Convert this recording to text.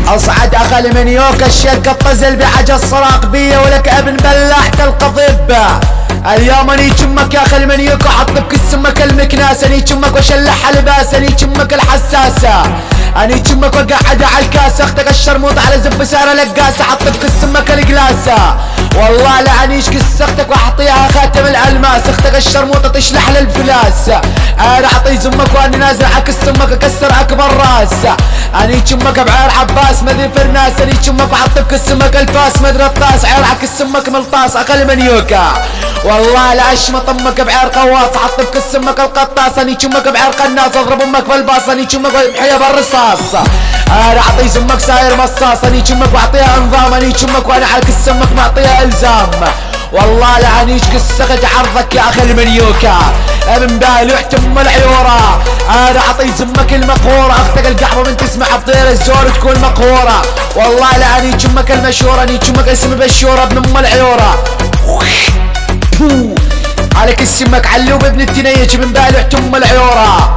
اصعد اخلي من يوكا الشيك الطزل بعجل صراق بيه ولك ابن بلحت القضيب. اليوم اني جمك يا اخي المنيوك احط بكسمك المكناس، اني جمك واشلح لباس، اني جمك الحساسه، اني جمك وقعد على الكاس، اختك الشرموط على زب ساره لقاسه، احط بكسمك القلاسه. والله لا انيش كس اختك واعطيها خاتم الالماس، اختك الشرموطه تشلح للفلاس. انا اعطي زمك واني نازل عكس امك اكسر اكبر راس، اني جمك بعير عباس مدري فرناس، اني جمك واحط بكسمك الفاس مدري الطاس، عير عكس امك ملطاس اخي المنيوكه. والله لا اشمط امك بعير قواص، احط بكسمك القطاس، اني جمك بعير قناص، اضرب امك بالباص، اني جمك ويمحيها بالرصاص. انا اعطي زمك ساير مصاص، اني جمك واعطيها انظام، اني جمك وانا على كسمك معطيها الزام. والله لا انيش قصقت عرضك يا اخي المنيوكه من بالوح تم العيوره. انا اعطي زمك المقهوره، اختك القحبه من تسمع بطير الزور تكون مقهوره. والله لا اني جمك المشهوره، اني جمك اسم بشوره ابن ام العيوره. عليك السمك علوب ابن التنيج من بالوح تم العيوره.